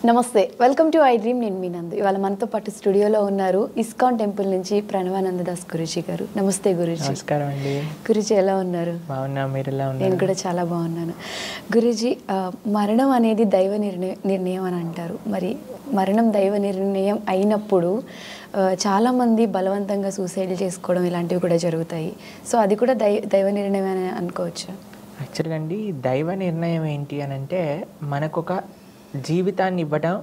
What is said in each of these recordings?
నమస్తే, welcome to I dream. నేను మీ నందు. ఇవాళ మనతో పాటు స్టూడియోలో ఉన్నారు ఇస్కాన్ టెంపుల్ నుంచి ప్రణవానంద దాస్ గురూజీ గారు. నమస్తే గురూజీ. నమస్కారం అండి. గురూజీ ఎలా ఉన్నారు? బాగున్నా, మీరు ఎలా ఉన్నారు? నేను కూడా చాలా బాగున్నాను. గురూజీ, మరణం అనేది దైవ నిర్ణయం అని అంటారు. మరి మరణం దైవ నిర్ణయం అయినప్పుడు చాలామంది బలవంతంగా సూసైడ్ చేసుకోవడం ఇలాంటివి కూడా జరుగుతాయి. సో అది కూడా దైవ నిర్ణయం అని అనుకోవచ్చు. యాక్చువల్గా అండి, దైవ నిర్ణయం ఏంటి అని అంటే మనకొక జీవితాన్ని ఇవ్వడం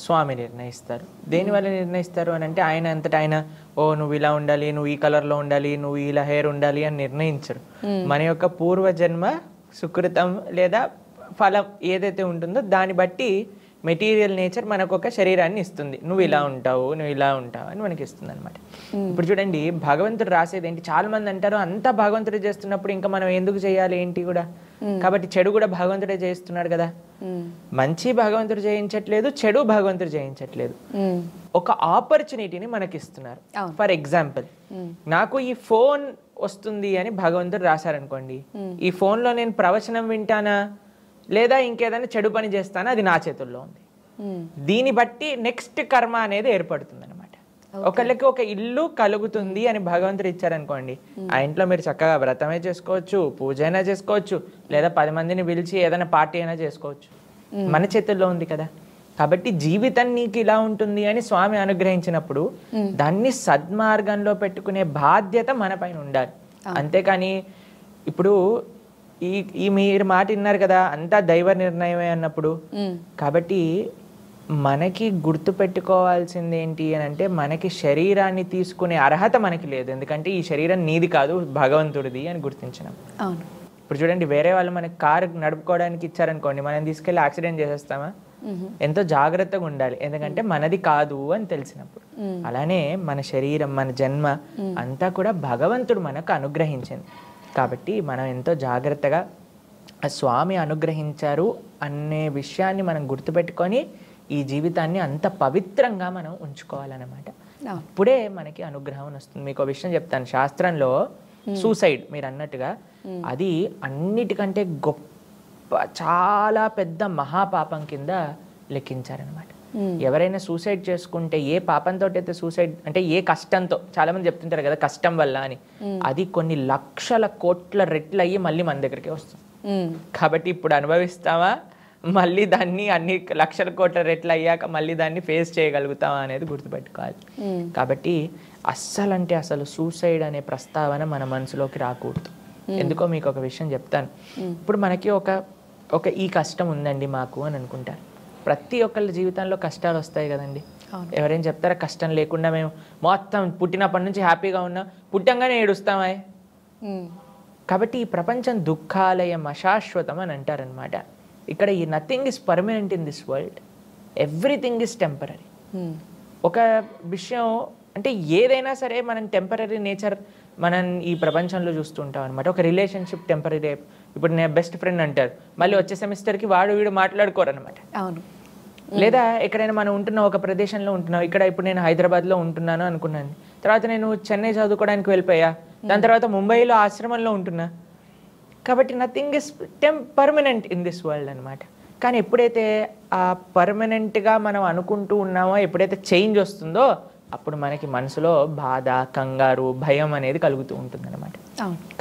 స్వామి నిర్ణయిస్తారు. దేనివల్ల నిర్ణయిస్తారు అని అంటే ఆయన అంతటా ఆయన నువ్వు ఇలా ఉండాలి, నువ్వు ఈ కలర్లో ఉండాలి, నువ్వు ఇలా హెయిర్ ఉండాలి అని నిర్ణయించరు. మన యొక్క పూర్వజన్మ సుకృతం లేదా ఫలం ఏదైతే ఉంటుందో దాన్ని బట్టి మెటీరియల్ నేచర్ మనకు ఒక శరీరాన్ని ఇస్తుంది. నువ్వు ఇలా ఉంటావు, నువ్వు ఇలా ఉంటావు అని మనకి ఇస్తుంది అనమాట. ఇప్పుడు చూడండి, భగవంతుడు రాసేది ఏంటి? చాలా మంది అంటారు అంతా భగవంతుడు చేస్తున్నప్పుడు ఇంకా మనం ఎందుకు చేయాలి ఏంటి కూడా. కాబట్టి చెడు కూడా భగవంతుడే చేస్తున్నాడు కదా. మంచి భగవంతుడు చేయించట్లేదు, చెడు భగవంతుడు చేయించట్లేదు. ఒక ఆపర్చునిటీని మనకి ఇస్తున్నారు. ఫర్ ఎగ్జాంపుల్, నాకు ఈ ఫోన్ వస్తుంది అని భగవంతుడు రాశారనుకోండి, ఈ ఫోన్లో నేను ప్రవచనం వింటానా లేదా ఇంకేదైనా చెడు పని చేస్తానా అది నా చేతుల్లో ఉంది. దీన్ని బట్టి నెక్స్ట్ కర్మ అనేది ఏర్పడుతుంది అనమాట. ఒకళ్ళకి ఒక ఇల్లు కలుగుతుంది అని భగవంతుడు ఇచ్చారనుకోండి, ఆ ఇంట్లో మీరు చక్కగా వ్రతమే చేసుకోవచ్చు, పూజ అయినా చేసుకోవచ్చు, లేదా 10 మందిని పిలిచి ఏదైనా పార్టీ అయినా చేసుకోవచ్చు. మన చేతుల్లో ఉంది కదా. కాబట్టి జీవితం నీకు ఇలా ఉంటుంది అని స్వామి అనుగ్రహించినప్పుడు దాన్ని సద్మార్గంలో పెట్టుకునే బాధ్యత మన పైన ఉండాలి. అంతేకాని ఇప్పుడు ఈ మీరు మాట విన్నారు కదా, అంతా దైవ నిర్ణయమే అన్నప్పుడు. కాబట్టి మనకి గుర్తు పెట్టుకోవాల్సింది ఏంటి అని అంటే, మనకి శరీరాన్ని తీసుకునే అర్హత మనకి లేదు. ఎందుకంటే ఈ శరీరం నీది కాదు, భగవంతుడిది అని గుర్తించినాం. ఇప్పుడు చూడండి, వేరే వాళ్ళు మనకి కారు నడుపుకోవడానికి ఇచ్చారనుకోండి, మనం తీసుకెళ్ళి యాక్సిడెంట్ చేసేస్తామా? ఎంతో జాగ్రత్తగా ఉండాలి, ఎందుకంటే మనది కాదు అని తెలిసినప్పుడు. అలానే మన శరీరం, మన జన్మ అంతా కూడా భగవంతుడు మనకు అనుగ్రహించింది. కాబట్టి మనం ఎంతో జాగ్రత్తగా స్వామి అనుగ్రహించారు అనే విషయాన్ని మనం గుర్తుపెట్టుకొని ఈ జీవితాన్ని అంత పవిత్రంగా మనం ఉంచుకోవాలన్నమాట. అప్పుడే మనకి అనుగ్రహం వస్తుంది. మీకు ఒక విషయం చెప్తాను. శాస్త్రంలో సూసైడ్ మీరు అన్నట్టుగా అది అన్నిటికంటే గొప్ప, చాలా పెద్ద మహాపాపం కింద లెక్కించారనమాట. ఎవరైనా సూసైడ్ చేసుకుంటే, ఏ పాపంతో అయితే సూసైడ్ అంటే ఏ కష్టంతో, చాలా మంది చెప్తుంటారు కదా కష్టం వల్ల అని, అది కొన్ని లక్షల కోట్ల రెట్లు అయ్యి మళ్ళీ మన దగ్గరికి వస్తుంది. కాబట్టి ఇప్పుడు అనుభవిస్తావా, మళ్ళీ దాన్ని అన్ని లక్షల కోట్ల రెట్లు అయ్యాక మళ్ళీ దాన్ని ఫేస్ చేయగలుగుతావా అనేది గుర్తుపెట్టుకోవాలి. కాబట్టి అస్సలు సూసైడ్ అనే ప్రస్తావన మన మనసులోకి రాకూడదు. ఎందుకో మీకు ఒక విషయం చెప్తాను. ఇప్పుడు మనకి ఒక ఈ కష్టం ఉందండి మాకు అని అనుకుంటారు. ప్రతి ఒక్కళ్ళ జీవితంలో కష్టాలు వస్తాయి కదండి. ఎవరైనా చెప్తారా కష్టం లేకుండా మేము మొత్తం పుట్టినప్పటి నుంచి హ్యాపీగా ఉన్నాం, పుట్టంగానే ఏడుస్తామా? కాబట్టి ఈ ప్రపంచం దుఃఖాలయం, అశాశ్వతం అని అంటారనమాట. ఇక్కడ ఈ nothing is permanent in this world, everything is temporary. ఒక విషయం అంటే ఏదైనా సరే మనం టెంపరీ నేచర్ మనం ఈ ప్రపంచంలో చూస్తుంటాం అనమాట. ఒక రిలేషన్షిప్ టెంపరీ. ఇప్పుడు నేను బెస్ట్ ఫ్రెండ్ అంటారు, మళ్ళీ వచ్చే సెమిస్టర్కి వాడు వీడు మాట్లాడుకోరు అనమాట. అవును. లేదా ఎక్కడైనా మనం ఉంటున్న ఒక ప్రదేశంలో ఉంటున్నాం, ఇక్కడ ఇప్పుడు నేను హైదరాబాద్లో ఉంటున్నాను అనుకున్నాను, తర్వాత నేను చెన్నై చదువుకోవడానికి వెళ్ళిపోయా, దాని తర్వాత ముంబైలో ఆశ్రమంలో ఉంటున్నా. కాబట్టి nothing is permanent in this world అనమాట. కానీ ఎప్పుడైతే ఆ పర్మనెంట్గా మనం అనుకుంటూ ఉన్నామో, ఎప్పుడైతే చేంజ్ వస్తుందో అప్పుడు మనకి మనసులో బాధ, కంగారు, భయం అనేది కలుగుతూ ఉంటుంది అనమాట.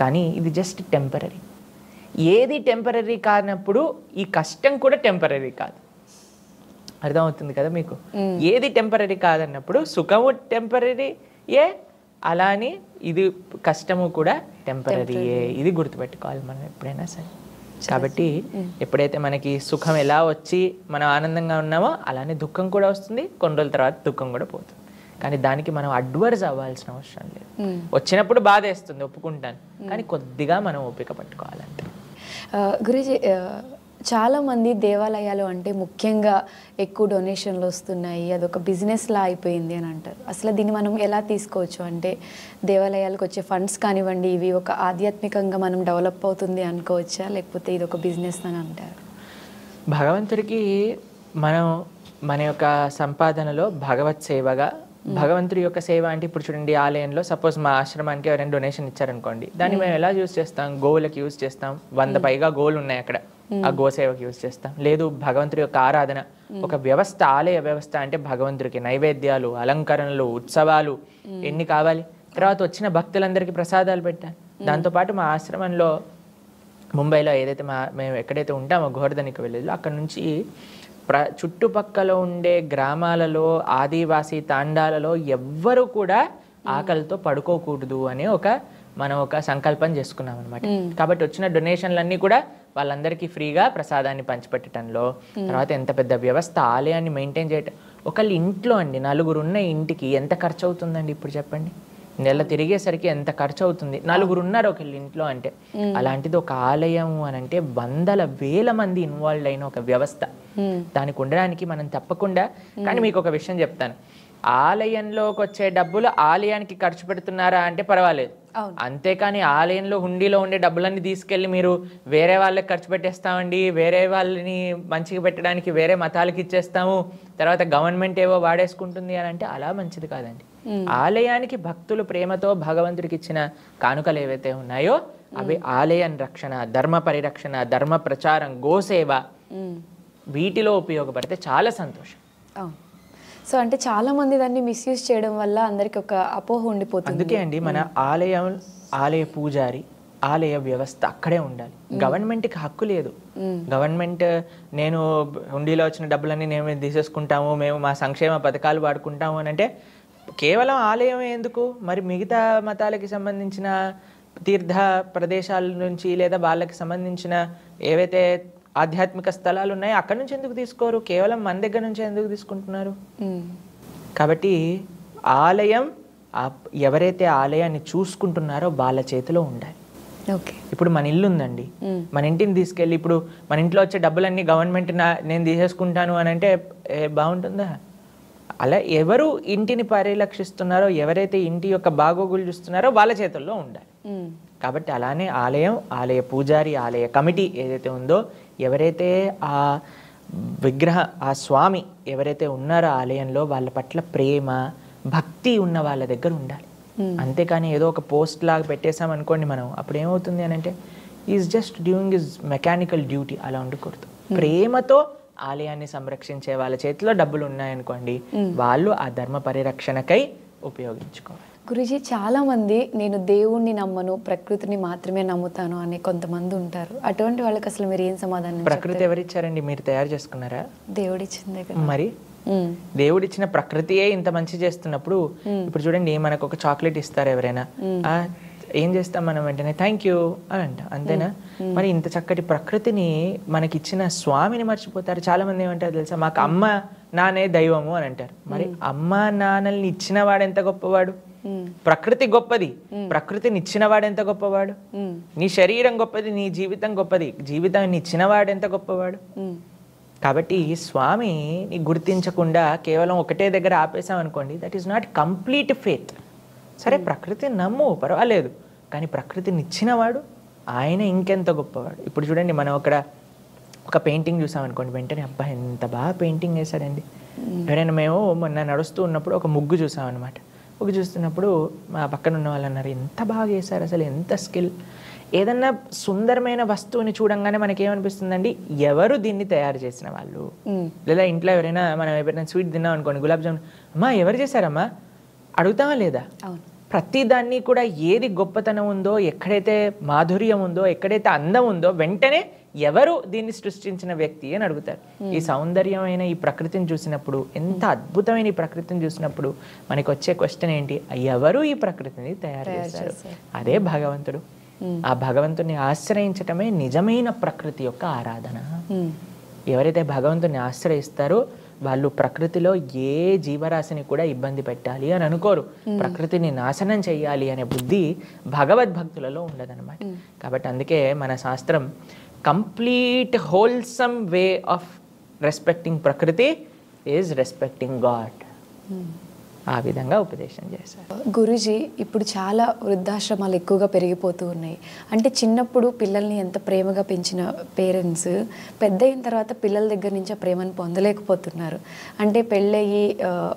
కానీ ఇది జస్ట్ టెంపరీ. ఏది టెంపరీ కానప్పుడు ఈ కష్టం కూడా టెంపరీ కాదు. అర్థమవుతుంది కదా మీకు? ఏది టెంపరీ కాదన్నప్పుడు సుఖము టెంపరీయే, అలానే ఇది కష్టము కూడా టెంపరీయే. ఇది గుర్తుపెట్టుకోవాలి మనం ఎప్పుడైనా సరే. కాబట్టి ఎప్పుడైతే మనకి సుఖం ఎలా వచ్చి మనం ఆనందంగా ఉన్నామో, అలానే దుఃఖం కూడా వస్తుంది. కొన్ని రోజుల తర్వాత దుఃఖం కూడా పోతుంది. కానీ దానికి మనం అడ్వర్స్ అవ్వాల్సిన అవసరం లేదు. వచ్చినప్పుడు బాధ వేస్తుంది, ఒప్పుకుంటాను, కానీ కొద్దిగా మనం ఓపిక పట్టుకోవాలంటే. గురూజీ, చాలామంది దేవాలయాలు అంటే ముఖ్యంగా ఎక్కువ డొనేషన్లు వస్తున్నాయి, అదొక బిజినెస్లా అయిపోయింది అని అంటారు. అసలు దీన్ని మనం ఎలా తీసుకోవచ్చు? అంటే దేవాలయాలకు వచ్చే ఫండ్స్ కానివ్వండి, ఇవి ఒక ఆధ్యాత్మికంగా మనం డెవలప్ అవుతుంది అనుకోవచ్చా, లేకపోతే ఇది ఒక బిజినెస్ అని అంటారు? భగవంతుడికి మనం మన యొక్క సంపాదనలో భగవత్ సేవగా, భగవంతుడి యొక్క సేవ అంటే ఇప్పుడు చూడండి, ఆలయంలో సపోజ్ మా ఆశ్రమానికి ఎవరైనా డొనేషన్ ఇచ్చారనుకోండి, దాన్ని మేము ఎలా యూజ్ చేస్తాం? గోవులకి యూజ్ చేస్తాం. 100 పైగా గోవులు ఉన్నాయి అక్కడ. ఆ గోసేవకి యూజ్ చేస్తాం. లేదు భగవంతుడి యొక్క ఆరాధన, ఒక వ్యవస్థ, ఆలయ వ్యవస్థ అంటే భగవంతుడికి నైవేద్యాలు, అలంకరణలు, ఉత్సవాలు ఎన్ని కావాలి. తర్వాత వచ్చిన భక్తులందరికీ ప్రసాదాలు పెట్టాలి. దాంతోపాటు మా ఆశ్రమంలో ముంబైలో ఏదైతే మేము ఎక్కడైతే ఉంటామో గోవర్ధనిక విలేజ్లో, అక్కడ నుంచి చుట్టుపక్కల ఉండే గ్రామాలలో ఆదివాసీ తాండాలలో ఎవ్వరూ కూడా ఆకలితో పడుకోకూడదు అనే మనం ఒక సంకల్పం చేసుకున్నాం అనమాట. కాబట్టి వచ్చిన డొనేషన్లన్నీ కూడా వాళ్ళందరికీ ఫ్రీగా ప్రసాదాన్ని పంచిపెట్టడంలో, తర్వాత ఎంత పెద్ద వ్యవస్థ, ఆలయాన్ని మెయింటైన్ చేయటం. ఒకళ్ళు ఇంట్లో అండి 4 ఉన్న ఇంటికి ఎంత ఖర్చు అవుతుందండి ఇప్పుడు చెప్పండి. నెల తిరిగేసరికి ఎంత ఖర్చు అవుతుంది. 4 ఉన్నారు ఒకళ్ళు ఇంట్లో అంటే. అలాంటిది ఒక ఆలయం అని అంటే వందల వేల మంది ఇన్వాల్వ్ అయిన ఒక వ్యవస్థ. దానికి ఉండడానికి మనం తప్పకుండా, కానీ మీకు ఒక విషయం చెప్తాను, ఆలయంలోకి వచ్చే డబ్బులు ఆలయానికి ఖర్చు పెడుతున్నారా అంటే పర్వాలేదు. అంతేకాని ఆలయంలో హుండీలో ఉండే డబ్బులన్నీ తీసుకెళ్ళి మీరు వేరే వాళ్ళకి ఖర్చు పెట్టేస్తామండి, వేరే వాళ్ళని మంచిగా పెట్టడానికి వేరే మతాలకి ఇచ్చేస్తాము, తర్వాత గవర్నమెంట్ ఏవో వాడేసుకుంటుంది అని అంటే అలా మంచిది కాదండి. ఆలయానికి భక్తులు ప్రేమతో భగవంతుడికి ఇచ్చిన కానుకలు ఏవైతే ఉన్నాయో అవి ఆలయ రక్షణ, ధర్మ పరిరక్షణ, ధర్మ ప్రచారం, గోసేవ, వీటిలో ఉపయోగపడితే చాలా సంతోషం. సో అంటే చాలా మంది దాన్ని మిస్యూజ్ చేయడం వల్ల అందరికి ఒక అపోహ ఉండిపోతుంది. అందుకే అండి మన ఆలయ పూజారి, ఆలయ వ్యవస్థ అక్కడే ఉండాలి. గవర్నమెంట్కి హక్కు లేదు. గవర్నమెంట్ నేను హుండీలో వచ్చిన డబ్బులన్నీ మేము తీసేసుకుంటాము, మేము మా సంక్షేమ పథకాలు వాడుకుంటాము అని అంటే కేవలం ఆలయం ఎందుకు, మరి మిగతా మతాలకి సంబంధించిన తీర్థ ప్రదేశాల నుంచి లేదా వాళ్ళకి సంబంధించిన ఏవైతే ఆధ్యాత్మిక స్థలాలు ఉన్నాయో అక్కడ నుంచి ఎందుకు తీసుకోరు? కేవలం మన దగ్గర నుంచి ఎందుకు తీసుకుంటున్నారు? కాబట్టి ఆలయం, ఎవరైతే ఆలయాన్ని చూసుకుంటున్నారో వాళ్ళ చేతిలో ఉండాలి. ఇప్పుడు మన ఇల్లు ఉందండి, మన ఇంటిని తీసుకెళ్ళి ఇప్పుడు మన ఇంట్లో వచ్చే డబ్బులన్నీ గవర్నమెంట్ నేను తీసేసుకుంటాను అని అంటే బాగుంటుందా? అలా ఎవరు ఇంటిని పరిరక్షిస్తున్నారో, ఎవరైతే ఇంటి యొక్క బాగోగులు చూస్తున్నారో వాళ్ళ చేతుల్లో ఉండాలి. కాబట్టి అలానే ఆలయం, ఆలయ పూజారి, ఆలయ కమిటీ ఏదైతే ఉందో, ఎవరైతే ఆ ఆ స్వామి ఎవరైతే ఉన్నారో ఆలయంలో వాళ్ళ పట్ల ప్రేమ, భక్తి ఉన్న వాళ్ళ దగ్గర ఉండాలి. అంతేకాని ఏదో ఒక పోస్ట్ లాగా పెట్టేసాం అనుకోండి మనం, అప్పుడు ఏమవుతుంది అని అంటే is just doing is mechanical duty. అలా ఉండకూడదు. ప్రేమతో ఆలయాన్ని సంరక్షించే వాళ్ళ చేతిలో డబ్బులు ఉన్నాయనుకోండి, వాళ్ళు ఆ ధర్మ పరిరక్షణకై ఉపయోగించుకోవాలి. గురుజీ, చాలా మంది నేను దేవుణ్ణి నమ్మను, ప్రకృతిని మాత్రమే నమ్ముతాను అని కొంతమంది ఉంటారు. అటువంటి వాళ్ళకి అసలు మీరు ఏం సమాధానం? ప్రకృతి ఎవరిచ్చారండి? మీరు తయారు చేసుకున్నారా? దేవుడిచ్చిందే కదా. మరి దేవుడిచ్చిన ప్రకృతియే ఇంత మంచి చేస్తున్నప్పుడు, ఇప్పుడు చూడండి మనకు ఒక చాక్లెట్ ఇస్తారు ఎవరైనా, ఏం చేస్తాం మనం? వెంటనే థ్యాంక్ యూ అని అంట, అంతేనా? మరి ఇంత చక్కటి ప్రకృతిని మనకిచ్చిన స్వామిని మర్చిపోతారు. చాలా మంది ఏమంటారు తెలుసా, మాకు అమ్మ నానే దైవము అని అంటారు. మరి అమ్మ నాన్నల్ని ఇచ్చిన వాడు ఎంత గొప్పవాడు? ప్రకృతి గొప్పది, ప్రకృతిని ఇచ్చిన వాడు ఎంత గొప్పవాడు? నీ శరీరం గొప్పది, నీ జీవితం గొప్పది, జీవితాన్ని ఇచ్చిన వాడు ఎంత గొప్పవాడు? కాబట్టి స్వామిని గుర్తించకుండా కేవలం ఒకటే దగ్గర ఆపేసాం అనుకోండి, that is not complete faith. సరే, ప్రకృతిని నమ్ము, పర్వాలేదు, కానీ ప్రకృతిని ఇచ్చినవాడు ఆయన ఇంకెంత గొప్పవాడు. ఇప్పుడు చూడండి, మనం ఒక పెయింటింగ్ చూసామనుకోండి, వెంటనే అబ్బా ఎంత బాగా పెయింటింగ్ వేశాడండి. ఎవరైనా మేము మొన్న నడుస్తూ ఉన్నప్పుడు ఒక ముగ్గు చూసామన్నమాట. ముగ్గు చూస్తున్నప్పుడు మా పక్కన ఉన్న వాళ్ళు అన్నారు, ఎంత బాగా వేశారు, అసలు ఎంత స్కిల్. ఏదన్నా సుందరమైన వస్తువుని చూడంగానే మనకేమనిపిస్తుందండి, ఎవరు దీన్ని తయారు చేసిన వాళ్ళు. లేదా ఇంట్లో ఎవరైనా మనం ఎవరైనా స్వీట్ తిన్నాం అనుకోండి, గులాబ్ జామున్, అమ్మా ఎవరు చేశారమ్మా అడుగుతామా లేదా? ప్రతి దాన్ని కూడా ఏది గొప్పతనం ఉందో, ఎక్కడైతే మాధుర్యం ఉందో, ఎక్కడైతే అందం ఉందో, వెంటనే ఎవరు దీన్ని సృష్టించిన వ్యక్తి అని అడుగుతారు. ఈ సౌందర్యమైన ఈ ప్రకృతిని చూసినప్పుడు, ఎంత అద్భుతమైన ఈ ప్రకృతిని చూసినప్పుడు మనకి వచ్చే క్వశ్చన్ ఏంటి? ఎవరు ఈ ప్రకృతిని తయారు చేశారు? అదే భగవంతుడు. ఆ భగవంతుని ఆశ్రయించటమే నిజమైన ప్రకృతి యొక్క ఆరాధన. ఎవరైతే భగవంతుని ఆశ్రయిస్తారో వాళ్ళు ప్రకృతిలో ఏ జీవరాశిని కూడా ఇబ్బంది పెట్టాలి అని అనుకోరు. ప్రకృతిని నాశనం చెయ్యాలి అనే బుద్ధి భగవద్భక్తులలో ఉండదన్నమాట. కాబట్టి అందుకే మన శాస్త్రం complete wholesome way of respecting ప్రకృతి ఈజ్ రెస్పెక్టింగ్ గాడ్. ఆ విధంగా ఉపదేశం చేశారు. గురూజీ, ఇప్పుడు చాలా వృద్ధాశ్రమాలు ఎక్కువగా పెరిగిపోతూ ఉన్నాయి. అంటే చిన్నప్పుడు పిల్లల్ని ఎంత ప్రేమగా పెంచిన పేరెంట్స్ పెద్ద అయిన తర్వాత పిల్లల దగ్గర నుంచి ఆ ప్రేమను పొందలేకపోతున్నారు. అంటే పెళ్ళయ్యి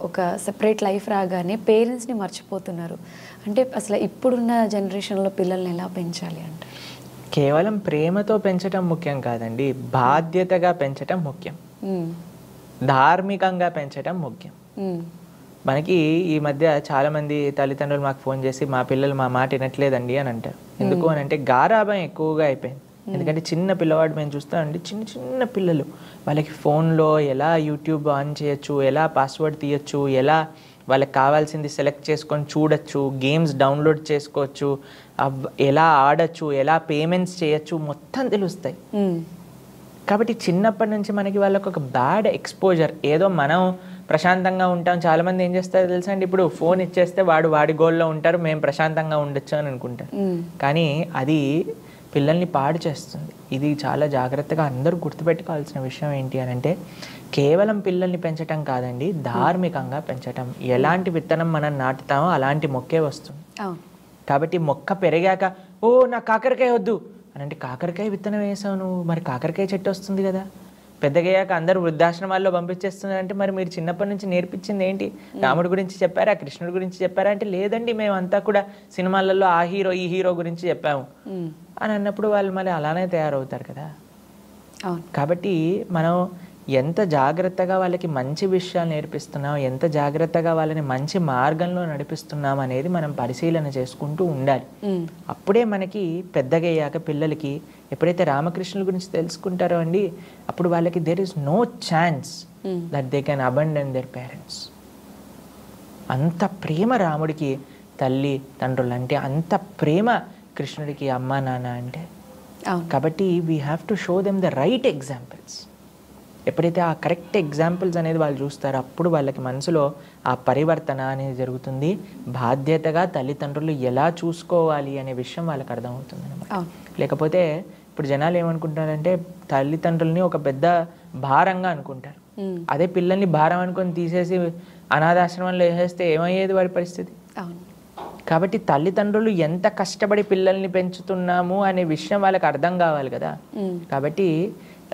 ఒక సెపరేట్ లైఫ్ రాగానే పేరెంట్స్ని మర్చిపోతున్నారు. అంటే అసలు ఇప్పుడున్న జనరేషన్లో పిల్లల్ని ఎలా పెంచాలి అంటే? కేవలం ప్రేమతో పెంచటం ముఖ్యం కాదండి, బాధ్యతగా పెంచటం ముఖ్యం, ధార్మికంగా పెంచటం ముఖ్యం. మనకి ఈ మధ్య చాలామంది తల్లిదండ్రులు మాకు ఫోన్ చేసి మా పిల్లలు మా మాట వినట్లేదండి అని అంటారు. ఎందుకు అని అంటే గారాబం ఎక్కువగా అయిపోయింది. ఎందుకంటే చిన్న పిల్లవాడు మేము చూస్తామండి, చిన్న చిన్న పిల్లలు వాళ్ళకి ఫోన్లో ఎలా యూట్యూబ్ ఆన్ చేయొచ్చు, ఎలా పాస్వర్డ్ తీయొచ్చు, ఎలా వాళ్ళకి కావాల్సింది సెలెక్ట్ చేసుకొని చూడొచ్చు, గేమ్స్ డౌన్లోడ్ చేసుకోవచ్చు, ఎలా ఆడచ్చు, ఎలా పేమెంట్స్ చేయొచ్చు, మొత్తం తెలుస్తాయి. కాబట్టి చిన్నప్పటి నుంచి మనకి వాళ్ళకి ఒక బ్యాడ్ ఎక్స్పోజర్. ఏదో మనం ప్రశాంతంగా ఉంటాం, చాలామంది ఏం చేస్తారో తెలుసా అండి, ఇప్పుడు ఫోన్ ఇచ్చేస్తే వాడి గోల్లో ఉంటారు, మేము ప్రశాంతంగా ఉండొచ్చు అని అనుకుంటారు. కానీ అది పిల్లల్ని పాడు చేస్తుంది. ఇది చాలా జాగ్రత్తగా అందరూ గుర్తుపెట్టుకోవాల్సిన విషయం ఏంటి అని అంటే, కేవలం పిల్లల్ని పెంచటం కాదండి, ధార్మికంగా పెంచటం. ఎలాంటి విత్తనం మనం నాటుతామో అలాంటి మొక్కే వస్తుంది. కాబట్టి మొక్క పెరిగాక ఓ నాకు కాకరకాయ వద్దు అని అంటే, కాకరకాయ విత్తనం వేసావు నువ్వు, మరి కాకరకాయ చెట్టు వస్తుంది కదా. పెద్దగయ్యాక అందరూ వృద్ధాశ్రమాల్లో పంపించేస్తున్నారంటే మరి మీరు చిన్నప్పటి నుంచి నేర్పించింది ఏంటి? రాముడి గురించి చెప్పారా, కృష్ణుడి గురించి చెప్పారా అంటే లేదండి, మేము అంతా కూడా సినిమాలలో ఆ హీరో ఈ హీరో గురించి చెప్పాము అని అన్నప్పుడు వాళ్ళు మళ్ళీ అలానే తయారవుతారు కదా. కాబట్టి మనం ఎంత జాగ్రత్తగా వాళ్ళకి మంచి విషయాలు నేర్పిస్తున్నాం, ఎంత జాగ్రత్తగా వాళ్ళని మంచి మార్గంలో నడిపిస్తున్నాం అనేది మనం పరిశీలన చేసుకుంటూ ఉండాలి. అప్పుడే మనకి పెద్దగయ్యాక పిల్లలకి ఎప్పుడైతే రామకృష్ణుల గురించి తెలుసుకుంటారో అండి, అప్పుడు వాళ్ళకి there is no chance that they can abandon their parents. అంత ప్రేమ రాముడికి తల్లి తండ్రులు అంటే, అంత ప్రేమ కృష్ణుడికి అమ్మా నాన్న అంటే. కాబట్టి we have to show them the right examples. ఎప్పుడైతే ఆ కరెక్ట్ ఎగ్జాంపుల్స్ అనేది వాళ్ళు చూస్తారో అప్పుడు వాళ్ళకి మనసులో ఆ పరివర్తన అనేది జరుగుతుంది. బాధ్యతగా తల్లిదండ్రులు ఎలా చూసుకోవాలి అనే విషయం వాళ్ళకి అర్థమవుతుంది అనమాట. లేకపోతే ఇప్పుడు జనాలు ఏమనుకుంటారంటే తల్లిదండ్రుల్ని ఒక పెద్ద భారంగా అనుకుంటారు. అదే పిల్లల్ని భారం అనుకొని తీసేసి అనాథాశ్రమంలో వేసేస్తే ఏమయ్యేది వాడి పరిస్థితి? కాబట్టి తల్లిదండ్రులు ఎంత కష్టపడి పిల్లల్ని పెంచుతున్నాము అనే విషయం వాళ్ళకి అర్థం కావాలి కదా. కాబట్టి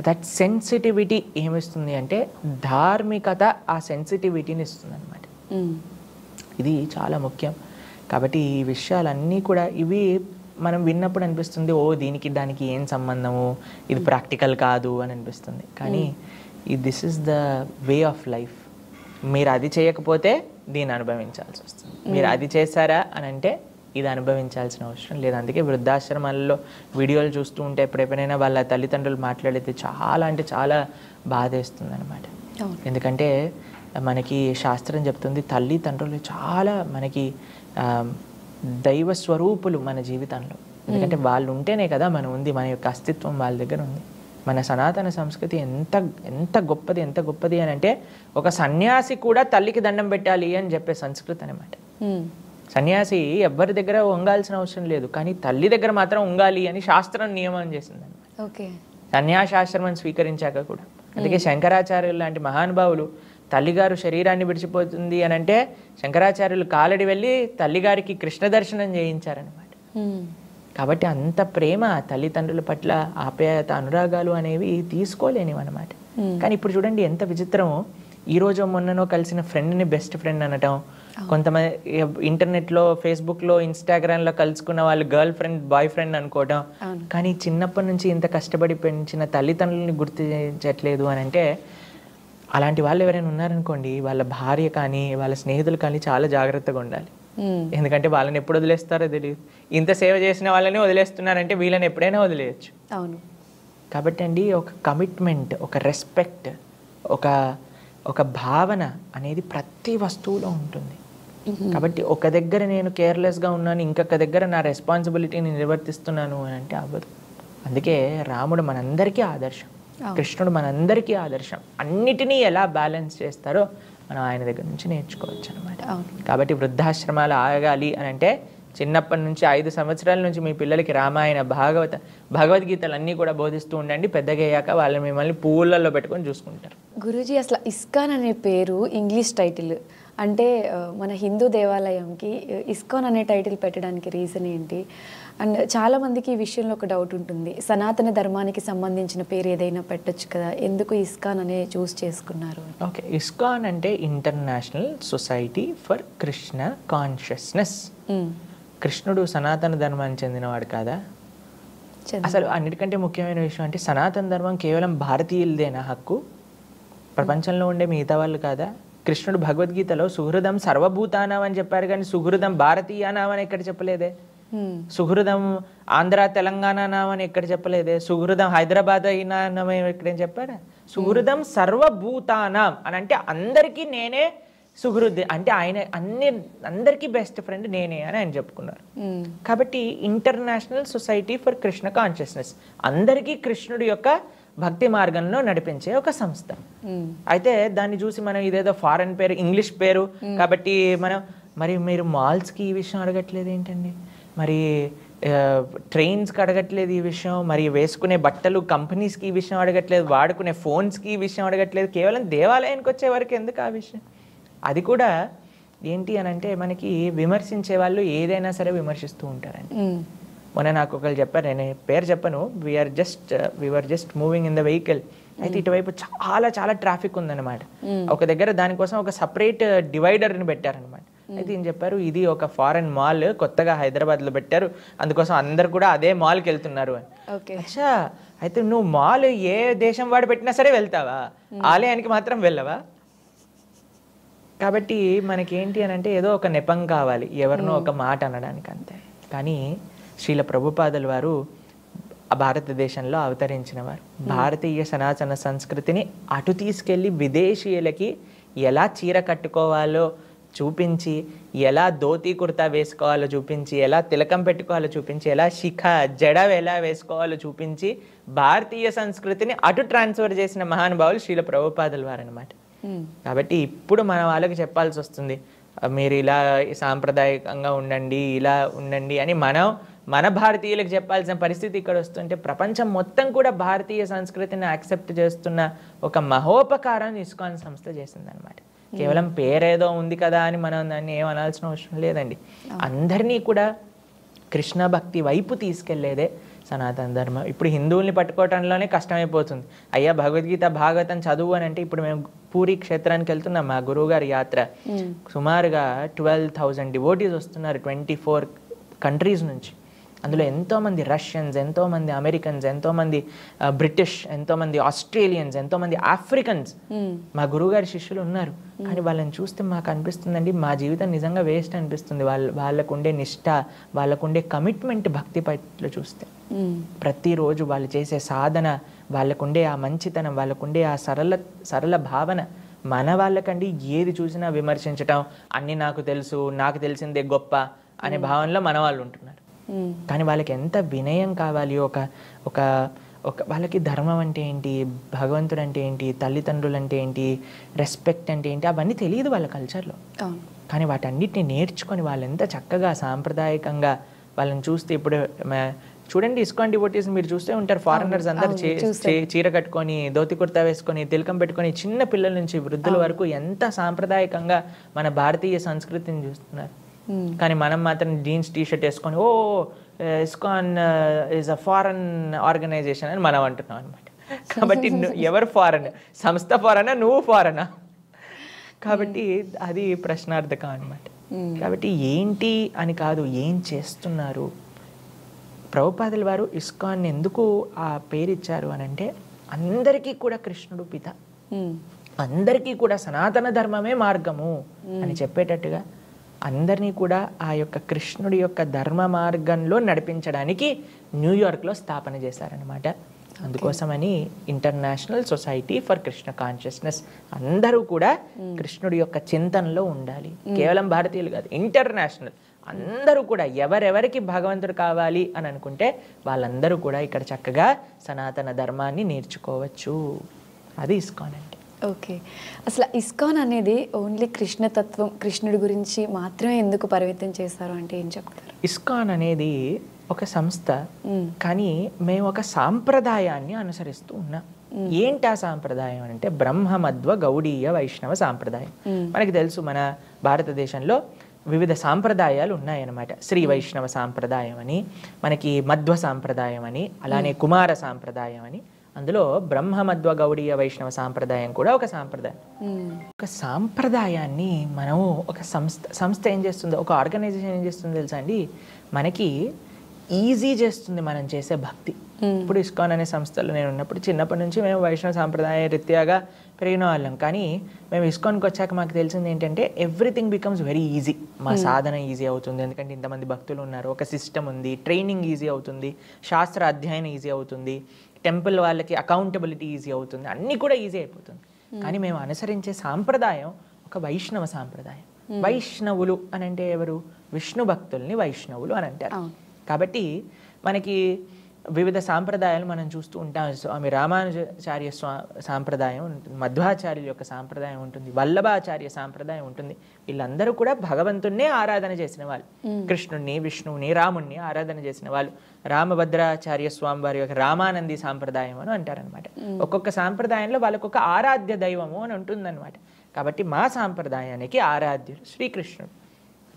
దట్ సెన్సిటివిటీ ఏమిస్తుంది అంటే ధార్మికత ఆ సెన్సిటివిటీని ఇస్తుంది అనమాట. ఇది చాలా ముఖ్యం. కాబట్టి ఈ విషయాలన్నీ కూడా ఇవి మనం విన్నప్పుడు అనిపిస్తుంది ఓ దీనికి దానికి ఏం సంబంధము, ఇది ప్రాక్టికల్ కాదు అని అనిపిస్తుంది. కానీ this is the way of life. మీరు అది చేయకపోతే దీన్ని అనుభవించాల్సి వస్తుంది, మీరు అది చేశారా అని అంటే ఇది అనుభవించాల్సిన అవసరం లేదు. అందుకే వృద్ధాశ్రమాల్లో వీడియోలు చూస్తూ ఉంటే ఎప్పుడెప్పుడైనా వాళ్ళ తల్లిదండ్రులు మాట్లాడితే చాలా అంటే చాలా బాధేస్తుంది అనమాట. ఎందుకంటే మనకి శాస్త్రం చెప్తుంది తల్లిదండ్రులు చాలా మనకి దైవ స్వరూపులు మన జీవితంలో. ఎందుకంటే వాళ్ళు ఉంటేనే కదా మనం ఉంది, మన యొక్క అస్తిత్వం వాళ్ళ దగ్గర ఉంది. మన సనాతన సంస్కృతి ఎంత ఎంత గొప్పది, ఎంత గొప్పది అని అంటే ఒక సన్యాసి కూడా తల్లికి దండం పెట్టాలి అని చెప్పే సంస్కృతి అనమాట. సన్యాసి ఎవరి దగ్గర వంగాల్సిన అవసరం లేదు, కానీ తల్లి దగ్గర మాత్రం ఉంగాలి అని శాస్త్రం నియమం చేసింది అనమాట. సన్యాసాశ్రమం స్వీకరించాక కూడా. అందుకే శంకరాచార్యులు లాంటి మహానుభావులు తల్లిగారు శరీరాన్ని విడిచిపోతుంది అని అంటే శంకరాచార్యులు కాలడి వెళ్ళి తల్లిగారికి కృష్ణ దర్శనం చేయించారనమాట. కాబట్టి అంత ప్రేమ తల్లిదండ్రుల పట్ల ఆప్యాయత అనురాగాలు అనేవి తీసుకోలేనివి అనమాట. కానీ ఇప్పుడు చూడండి ఎంత విచిత్రమో, ఈరోజు మొన్ననో కలిసిన ఫ్రెండ్ని బెస్ట్ ఫ్రెండ్ అనటం, కొంతమంది ఇంటర్నెట్లో ఫేస్బుక్లో ఇన్స్టాగ్రామ్లో కలుసుకున్న వాళ్ళు గర్ల్ ఫ్రెండ్ బాయ్ ఫ్రెండ్ అనుకోవడం. కానీ చిన్నప్పటి నుంచి ఇంత కష్టపడి పెంచిన తల్లిదండ్రులని గుర్తించట్లేదు అని అంటే అలాంటి వాళ్ళు ఎవరైనా ఉన్నారనుకోండి, వాళ్ళ భార్య కానీ వాళ్ళ స్నేహితులు కానీ చాలా జాగ్రత్తగా ఉండాలి. ఎందుకంటే వాళ్ళని ఎప్పుడు వదిలేస్తారో తెలియదు. ఇంత సేవ చేసిన వాళ్ళని వదిలేస్తున్నారంటే వీళ్ళని ఎప్పుడైనా వదిలేయచ్చు. కాబట్టి అండి ఒక కమిట్మెంట్, ఒక రెస్పెక్ట్, ఒక భావన అనేది ప్రతి వస్తువులో ఉంటుంది. కాబట్టి ఒక దగ్గర నేను కేర్లెస్గా ఉన్నాను, ఇంకొక దగ్గర నా రెస్పాన్సిబిలిటీని నిర్వర్తిస్తున్నాను అని అంటే అవ్వదు. అందుకే రాముడు మనందరికీ ఆదర్శం, కృష్ణుడు మనందరికీ ఆదర్శం. అన్నిటినీ ఎలా బ్యాలెన్స్ చేస్తారో మనం ఆయన దగ్గర నుంచి నేర్చుకోవచ్చు అనమాట. కాబట్టి వృద్ధాశ్రమాలు ఆగాలి అని అంటే చిన్నప్పటి నుంచి 5 సంవత్సరాల నుంచి మీ పిల్లలకి రామాయణ భగవద్గీతలు అన్నీ కూడా బోధిస్తూ ఉండండి. పెద్దగయ్యాక వాళ్ళు మిమ్మల్ని పువ్వులలో పెట్టుకొని చూసుకుంటారు. గురూజీ, అసలు ఇస్కాన్ అనే పేరు ఇంగ్లీష్ టైటిల్ అంటే మన హిందూ దేవాలయంకి ఇస్కాన్ అనే టైటిల్ పెట్టడానికి రీజన్ ఏంటి? అండ్ చాలామందికి ఈ విషయంలో ఒక డౌట్ ఉంటుంది, సనాతన ధర్మానికి సంబంధించిన పేరు ఏదైనా పెట్టచ్చు కదా, ఎందుకు ఇస్కాన్ అనే చూస్ చేసుకున్నారు? ఓకే, ఇస్కాన్ అంటే international society for Krishna consciousness. కృష్ణుడు సనాతన ధర్మానికి చెందినవాడు కాదా? అసలు అన్నిటికంటే ముఖ్యమైన విషయం అంటే సనాతన ధర్మం కేవలం భారతీయులదేనా హక్కు, ప్రపంచంలో ఉండే మిగతా వాళ్ళు కాదా? కృష్ణుడు భగవద్గీతలో సుహృదం సర్వభూతానాం అని చెప్పారు, కానీ సుహృదం భారతీయానాం అని ఎక్కడ చెప్పలేదే. సుహృదం ఆంధ్ర తెలంగాణ నాం అని ఎక్కడ చెప్పలేదే. సుహృదం హైదరాబాద్ అయినా ఎక్కడేం చెప్పారా? సుహృదం సర్వభూతానాం అని అంటే అందరికీ నేనే సుహృద్, అంటే ఆయన అందరికీ బెస్ట్ ఫ్రెండ్ నేనే అని ఆయన చెప్పుకున్నారు. కాబట్టి international society for Krishna consciousness, అందరికీ కృష్ణుడి యొక్క భక్తి మార్గంలో నడిపించే ఒక సంస్థ. అయితే దాన్ని చూసి మనం ఇదేదో ఫారెన్ పేరు, ఇంగ్లీష్ పేరు కాబట్టి మరి మీరు మాల్స్కి ఈ విషయం అడగట్లేదు ఏంటండి? మరి ట్రైన్స్కి అడగట్లేదు ఈ విషయం, మరి వేసుకునే బట్టలు కంపెనీస్కి ఈ విషయం అడగట్లేదు, వాడుకునే ఫోన్స్కి ఈ విషయం అడగట్లేదు, కేవలం దేవాలయానికి వచ్చే వరకు ఎందుకు ఆ విషయం? అది కూడా ఏంటి అని అంటే మనకి విమర్శించే వాళ్ళు ఏదైనా సరే విమర్శిస్తూ ఉంటారండి. మొన్న నాకు ఒకళ్ళు చెప్పారు, నేను పేరు చెప్పను, we are just moving in the vehicle. అయితే ఇటువైపు చాలా ట్రాఫిక్ ఉందన్నమాట. ఒక దగ్గర దానికోసం ఒక సపరేట్ డివైడర్ని పెట్టారనమాట. అయితే ఏం చెప్పారు, ఇది ఒక ఫారెన్ మాల్ కొత్తగా హైదరాబాద్లో పెట్టారు, అందుకోసం అందరు కూడా అదే మాల్కి వెళ్తున్నారు అని. అచ్చా, అయితే నువ్వు మాల్ ఏ దేశం వాడు పెట్టినా సరే వెళ్తావా, ఆలయానికి మాత్రం వెళ్ళవా? కాబట్టి మనకేంటి అని అంటే ఏదో ఒక నెపం కావాలి, ఎవరినో ఒక మాట అనడానికి, అంతే. కానీ శ్రీల ప్రభుపాదుల వారు భారతదేశంలో అవతరించిన వారు. భారతీయ సనాతన సంస్కృతిని అటు తీసుకెళ్ళి విదేశీయులకి ఎలా చీర కట్టుకోవాలో చూపించి, ఎలా ధోతి కుర్తా వేసుకోవాలో చూపించి, ఎలా తిలకం పెట్టుకోవాలో చూపించి, ఎలా శిఖ జడ ఎలా వేసుకోవాలో చూపించి భారతీయ సంస్కృతిని అటు ట్రాన్స్ఫర్ చేసిన మహానుభావులు శ్రీల ప్రభుపాదుల వారు అనమాట. కాబట్టి ఇప్పుడు మన వాళ్ళకి చెప్పాల్సి వస్తుంది, మీరు ఇలా సాంప్రదాయకంగా ఉండండి, ఇలా ఉండండి అని మన భారతీయులకు చెప్పాల్సిన పరిస్థితి ఇక్కడ వస్తుంటే, ప్రపంచం మొత్తం కూడా భారతీయ సంస్కృతిని యాక్సెప్ట్ చేస్తున్న ఒక మహోపకారాన్ని ఇస్కాన్ సంస్థ చేసిందనమాట. కేవలం పేరేదో ఉంది కదా అని మనం దాన్ని ఏమనాల్సిన అవసరం లేదండి. అందరినీ కూడా కృష్ణ భక్తి వైపు తీసుకెళ్లేదే సనాతన ధర్మం. ఇప్పుడు హిందువుల్ని పట్టుకోవటంలోనే కష్టమైపోతుంది. అయ్యా భగవద్గీత భాగవతం చదువు అని అంటే, ఇప్పుడు మేము పూరి క్షేత్రానికి వెళ్తున్నాం, మా గురువు గారి యాత్ర. సుమారుగా 12,000 డివోటీస్ వస్తున్నారు 24 కంట్రీస్ నుంచి. అందులో ఎంతోమంది రష్యన్స్, ఎంతోమంది అమెరికన్స్, ఎంతోమంది బ్రిటిష్, ఎంతోమంది ఆస్ట్రేలియన్స్, ఎంతోమంది ఆఫ్రికన్స్ మా గురువుగారి శిష్యులు ఉన్నారు. కానీ వాళ్ళని చూస్తే మాకు అనిపిస్తుందండి, మా జీవితం నిజంగా వేస్ట్ అనిపిస్తుంది. వాళ్ళకుండే నిష్ఠ, వాళ్ళకుండే కమిట్మెంట్ భక్తి పట్ల చూస్తే. ప్రతిరోజు వాళ్ళు చేసే సాధన, వాళ్ళకుండే ఆ మంచితనం, వాళ్ళకుండే ఆ సరళ భావన. మన వాళ్ళకండి ఏది చూసినా విమర్శించటం, అన్నీ నాకు తెలుసు, నాకు తెలిసిందే గొప్ప అనే భావనలో మన వాళ్ళు ఉంటున్నారు. కానీ వాళ్ళకి ఎంత వినయం కావాలి, ఒక వాళ్ళకి ధర్మం అంటే ఏంటి, భగవంతుడు అంటే ఏంటి, తల్లిదండ్రులు అంటే ఏంటి, రెస్పెక్ట్ అంటే ఏంటి, అవన్నీ తెలియదు వాళ్ళ కల్చర్లో. కానీ వాటన్నిటిని నేర్చుకొని వాళ్ళు ఎంత చక్కగా సాంప్రదాయకంగా వాళ్ళని చూస్తే, ఇప్పుడు చూడండి ఇస్కాన్ డివోటీస్ మీరు చూస్తే ఉంటారు, ఫారినర్స్ అందరు చీర కట్టుకొని, ధోతి కుర్తా వేసుకొని, తిలకం పెట్టుకొని, చిన్న పిల్లల నుంచి వృద్ధుల వరకు ఎంత సాంప్రదాయకంగా మన భారతీయ సంస్కృతిని చూస్తున్నారు. కానీ మనం మాత్రం జీన్స్ టీషర్ట్ వేసుకొని ఓ ISKCON is a foreign organisation అని మనం అంటున్నాం అనమాట. కాబట్టి ఎవరు ఫారెన్, సంస్థ ఫారెనా, నువ్వు ఫారెనా? కాబట్టి అది ప్రశ్నార్థకం అనమాట. కాబట్టి ఏంటి అని కాదు, ఏం చేస్తున్నారు. ప్రభుపాదుల వారు ఇస్కాన్ ఎందుకు ఆ పేరు ఇచ్చారు అని అంటే, అందరికీ కూడా కృష్ణుడు పిత, అందరికీ కూడా సనాతన ధర్మమే మార్గము అని చెప్పేటట్టుగా అందరినీ కూడా ఆ యొక్క కృష్ణుడి యొక్క ధర్మ మార్గంలో నడిపించడానికి న్యూయార్క్లో స్థాపన చేశారనమాట. అందుకోసమని international society for Krishna consciousness, అందరూ కూడా కృష్ణుడి యొక్క చింతనలో ఉండాలి. కేవలం భారతీయులు కాదు, ఇంటర్నేషనల్ అందరూ కూడా ఎవరెవరికి భగవంతుడు కావాలి అని అనుకుంటే వాళ్ళందరూ కూడా ఇక్కడ చక్కగా సనాతన ధర్మాన్ని నేర్చుకోవచ్చు. అది ఇస్కాన్ అంటే. ఓకే, అసలు ఇస్కాన్ అనేది ఓన్లీ కృష్ణతత్వం, కృష్ణుడి గురించి మాత్రమే ఎందుకు పరిమితం చేశారు అంటే ఏం చెప్తారు? ఇస్కాన్ అనేది ఒక సంస్థ, కానీ మేము ఒక సాంప్రదాయాన్ని అనుసరిస్తూ ఉన్నాం. ఏంటి ఆ సాంప్రదాయం అంటే బ్రహ్మమధ్వ గౌడీయ వైష్ణవ సాంప్రదాయం. మనకి తెలుసు మన భారతదేశంలో వివిధ సాంప్రదాయాలు ఉన్నాయన్నమాట. శ్రీ వైష్ణవ సాంప్రదాయం అని, మనకి మధ్వ సాంప్రదాయం అని, అలానే కుమార సాంప్రదాయం అని. అందులో బ్రహ్మమధ్వ గౌడీయ వైష్ణవ సాంప్రదాయం కూడా ఒక సాంప్రదాయం. ఒక సాంప్రదాయాన్ని మనము ఒక సంస్థ ఏం చేస్తుందో, ఒక ఆర్గనైజేషన్ ఏం చేస్తుందో తెలుసా అండి, మనకి ఈజీ చేస్తుంది మనం చేసే భక్తి. ఇప్పుడు ఇస్కాన్ అనే సంస్థలో నేను ఉన్నప్పుడు చిన్నప్పటి నుంచి మేము వైష్ణవ సాంప్రదాయ రీత్యాగా పెరిగిన వాళ్ళం. కానీ మేము ఇస్కాన్కి వచ్చాక మాకు తెలిసింది ఏంటంటే ఎవ్రీథింగ్ బికమ్స్ వెరీ ఈజీ. మా సాధన ఈజీ అవుతుంది, ఎందుకంటే ఇంతమంది భక్తులు ఉన్నారు, ఒక సిస్టమ్ ఉంది, ట్రైనింగ్ ఈజీ అవుతుంది, శాస్త్ర అధ్యయనం ఈజీ అవుతుంది, టెంపుల్ వాళ్ళకి అకౌంటబిలిటీ ఈజీ అవుతుంది, అన్నీ కూడా ఈజీ అయిపోతుంది. కానీ మేము అనుసరించే సాంప్రదాయం ఒక వైష్ణవ సాంప్రదాయం. వైష్ణవులు అని అంటే ఎవరు? విష్ణు భక్తుల్ని వైష్ణవులు అని అంటారు. కాబట్టి మనకి వివిధ సాంప్రదాయాలు మనం చూస్తూ ఉంటాం. స్వామి రామానుజాచార్య సాంప్రదాయం ఉంటుంది, మధ్వాచార్యుల యొక్క సాంప్రదాయం ఉంటుంది, వల్లభాచార్య సాంప్రదాయం ఉంటుంది. వీళ్ళందరూ కూడా భగవంతుణ్ణే ఆరాధన చేసిన వాళ్ళు, కృష్ణుణ్ణి, విష్ణువుని, రాముణ్ణి ఆరాధన చేసిన వాళ్ళు. రామభద్రాచార్య స్వామి వారి యొక్క రామానంది సాంప్రదాయం అని అంటారనమాట. ఒక్కొక్క సాంప్రదాయంలో వాళ్ళకొక ఆరాధ్య దైవము అని ఉంటుందన్నమాట. కాబట్టి మా సాంప్రదాయానికి ఆరాధ్యులు శ్రీకృష్ణుడు,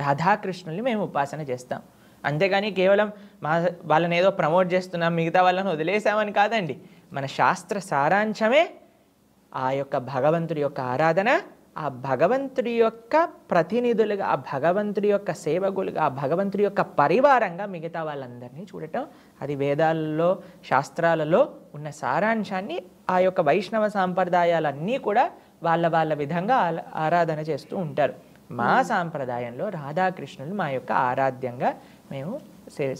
రాధాకృష్ణుల్ని మేము ఉపాసన చేస్తాం. అంతేగాని కేవలం వాళ్ళని ఏదో ప్రమోట్ చేస్తున్నాం, మిగతా వాళ్ళని వదిలేసామని కాదండి. మన శాస్త్ర సారాంశమే ఆ యొక్క భగవంతుడి యొక్క ఆరాధన, ఆ భగవంతుడి యొక్క ప్రతినిధులుగా, ఆ భగవంతుడి యొక్క సేవకులుగా, ఆ భగవంతుడి యొక్క పరివారంగా మిగతా వాళ్ళందరినీ చూడటం. అది వేదాలలో, శాస్త్రాలలో ఉన్న సారాంశాన్ని ఆ యొక్క వైష్ణవ సాంప్రదాయాలన్నీ కూడా వాళ్ళ విధంగా ఆరాధన చేస్తూ ఉంటారు. మా సాంప్రదాయంలో రాధాకృష్ణులు మా యొక్క ఆరాధ్యంగా మేము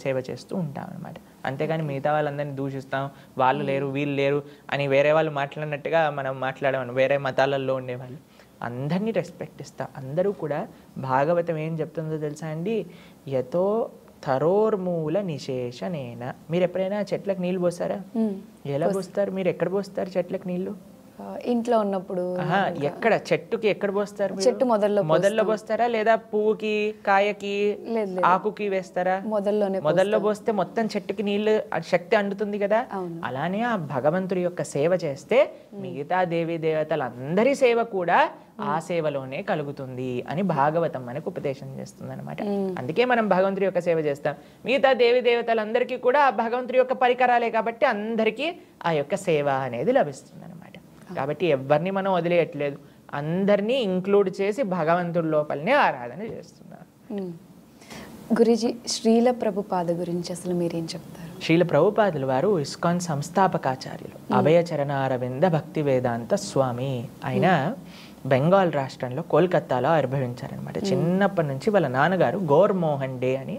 సేవ చేస్తూ ఉంటాం అన్నమాట. అంతేగాని మిగతా వాళ్ళందరినీ దూషిస్తాం, వాళ్ళు లేరు వీళ్ళు లేరు అని వేరే వాళ్ళు మాట్లాడినట్టుగా మనం మాట్లాడమను. వేరే మతాలలో ఉండేవాళ్ళు అందరినీ రెస్పెక్ట్ ఇస్తాం. అందరూ కూడా భాగవతం ఏం చెప్తుందో తెలుసా అండి? యతో థరోర్మూల నిశేషనేన. మీరు ఎప్పుడైనా చెట్లకు నీళ్ళు పోస్తారా? ఎలా పోస్తారు? మీరు ఎక్కడ పోస్తారు చెట్లకు నీళ్ళు? ఇంట్లో ఉన్నప్పుడు. ఎక్కడ చెట్టుకి ఎక్కడ పోస్తారు? చెట్టు మొదల్లో పోస్తారా లేదా పువ్వుకి, కాయకి, ఆకుకి వేస్తారా? మొదల్లో పోస్తే మొత్తం చెట్టుకి నీళ్లు శక్తి అందుతుంది కదా. అలానే ఆ భగవంతుడి యొక్క సేవ చేస్తే మిగతా దేవీ దేవతలందరి సేవ కూడా ఆ సేవలోనే కలుగుతుంది అని భాగవతం మనకు ఉపదేశం చేస్తుంది అనమాట. అందుకే మనం భగవంతుడి యొక్క సేవ చేస్తాం. మిగతా దేవీ దేవతలందరికీ కూడా ఆ భగవంతుడి యొక్క పరికరాలే కాబట్టి అందరికీ ఆ యొక్క సేవ అనేది లభిస్తుంది అనమాట. కాబట్టి ఎవరిని మనం వదిలేయట్లేదు, అందరినీ ఇంక్లూడ్ చేసి భగవంతుడి లోపలనే ఆరాధన చేస్తున్నారు. గురుజీ, శ్రీల ప్రభుపాద గురించి అసలు మీరేం చెప్తారు? శ్రీల ప్రభుపాదుల వారు ఇస్కాన్ సంస్థాపకాచార్యులు, అభయ చరణారవింద భక్తి వేదాంత స్వామి. ఆయన బెంగాల్ రాష్ట్రంలో కోల్కతాలో ఆవిర్భవించారనమాట. చిన్నప్పటి నుంచి వాళ్ళ నాన్నగారు గౌర్మోహన్ డే అని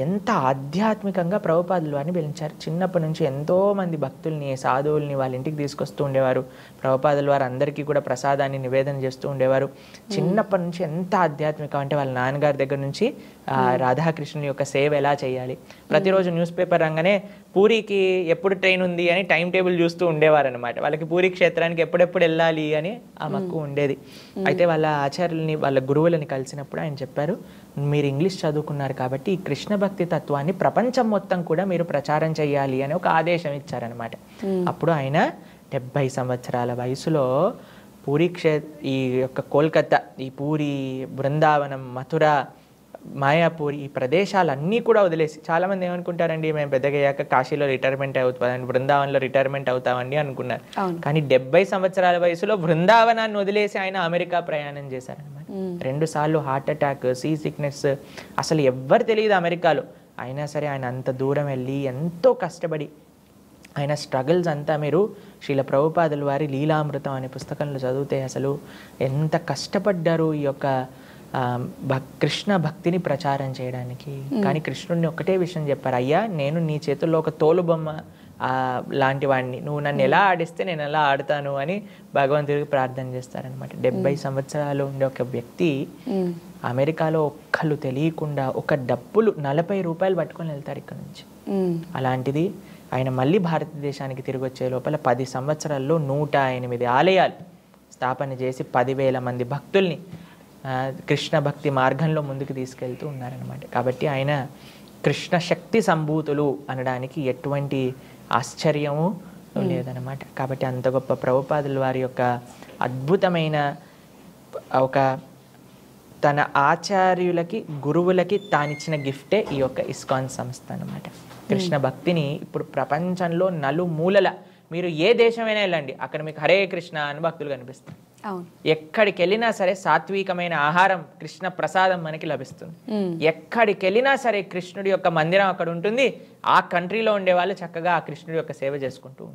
ఎంత ఆధ్యాత్మికంగా ప్రభుపాదుల వారిని పిలిచారు. చిన్నప్పటి నుంచి ఎంతో మంది భక్తుల్ని, సాధువుల్ని వాళ్ళ ఇంటికి తీసుకొస్తూ ఉండేవారు. ప్రభుపాదుల వారు అందరికీ కూడా ప్రసాదాన్ని నివేదన చేస్తూ ఉండేవారు. చిన్నప్పటి నుంచి ఎంత ఆధ్యాత్మికం అంటే వాళ్ళ నాన్నగారి దగ్గర నుంచి రాధాకృష్ణుని యొక్క సేవ ఎలా చేయాలి, ప్రతిరోజు న్యూస్ పేపర్ రంగానే పూరికి ఎప్పుడు ట్రైన్ ఉంది అని టైం టేబుల్ చూస్తూ ఉండేవారు అనమాట. వాళ్ళకి పూరి క్షేత్రానికి ఎప్పుడెప్పుడు వెళ్ళాలి అని ఆ మక్కువ ఉండేది. అయితే వాళ్ళ ఆచార్యుల్ని, వాళ్ళ గురువులని కలిసినప్పుడు ఆయన చెప్పారు, మీరు ఇంగ్లీష్ చదువుకున్నారు కాబట్టి ఈ కృష్ణ భక్తి తత్వాన్ని ప్రపంచం మొత్తం కూడా మీరు ప్రచారం చేయాలి అని ఒక ఆదేశం ఇచ్చారనమాట. అప్పుడు ఆయన 70 సంవత్సరాల వయసులో పూరి ఈ యొక్క కోల్కతా, ఈ పూరి, బృందావనం, మథుర, మాయాపూర్ ఈ ప్రదేశాలన్నీ కూడా వదిలేసి, చాలామంది ఏమనుకుంటారండి, మేము పెద్దగా అయ్యాక కాశీలో రిటైర్మెంట్ అవుతామండి, బృందావనంలో రిటైర్మెంట్ అవుతామండి అనుకున్నారు. కానీ 70 సంవత్సరాల వయసులో బృందావనాన్ని వదిలేసి ఆయన అమెరికా ప్రయాణం చేశారనమాట. 2 సార్లు హార్ట్ అటాక్, సీ సిక్నెస్, అసలు ఎవ్వరు తెలియదు అమెరికాలో. అయినా సరే ఆయన అంత దూరం వెళ్ళి ఎంతో కష్టపడి ఆయన స్ట్రగుల్స్ అంతా మీరు శ్రీల ప్రభుపాదుల వారి లీలామృతం అనే పుస్తకంలో చదివితే అసలు ఎంత కష్టపడ్డారు ఈ యొక్క కృష్ణ భక్తిని ప్రచారం చేయడానికి. కానీ కృష్ణుడిని ఒకటే విషయం చెప్పారు, అయ్యా నేను నీ చేతుల్లో ఒక తోలుబొమ్మ లాంటి వాడిని, నువ్వు నన్ను ఎలా ఆడిస్తే నేను ఎలా ఆడతాను అని భగవంతుడికి ప్రార్థన చేస్తారనమాట. 70 సంవత్సరాలు ఉండే ఒక వ్యక్తి అమెరికాలో ఒక్కళ్ళు తెలియకుండా ఒక డబ్బులు 40 రూపాయలు పట్టుకొని వెళ్తారు ఇక్కడ నుంచి. అలాంటిది ఆయన మళ్ళీ భారతదేశానికి తిరిగి వచ్చే లోపల 10 సంవత్సరాల్లో 108 ఆలయాలు స్థాపన చేసి 10,000 మంది భక్తుల్ని కృష్ణ భక్తి మార్గంలో ముందుకు తీసుకెళ్తూ ఉన్నారనమాట. కాబట్టి ఆయన కృష్ణ శక్తి సంభూతులు అనడానికి ఎటువంటి ఆశ్చర్యము లేదనమాట. కాబట్టి అంత గొప్ప ప్రభుపాదుల వారి యొక్క అద్భుతమైన ఒక తన ఆచార్యులకి, గురువులకి తానిచ్చిన గిఫ్టే ఈ యొక్క ఇస్కాన్ సంస్థ అనమాట. కృష్ణ భక్తిని ఇప్పుడు ప్రపంచంలో నలుమూలల, మీరు ఏ దేశమైనా వెళ్ళండి, అక్కడ మీకు హరే కృష్ణ అని భక్తులు కనిపిస్తారు. అవును. ఎక్కడికి వెళ్ళినా సరే సాత్వికమైన ఆహారం, కృష్ణ ప్రసాదం మనకి లభిస్తుంది. ఎక్కడికి వెళ్ళినా సరే కృష్ణుడి యొక్క మందిరం అక్కడ ఉంటుంది. ఆ కంట్రీలో ఉండే వాళ్ళు చక్కగా ఆ కృష్ణుడి యొక్క సేవ చేసుకుంటూ ఉంటారు.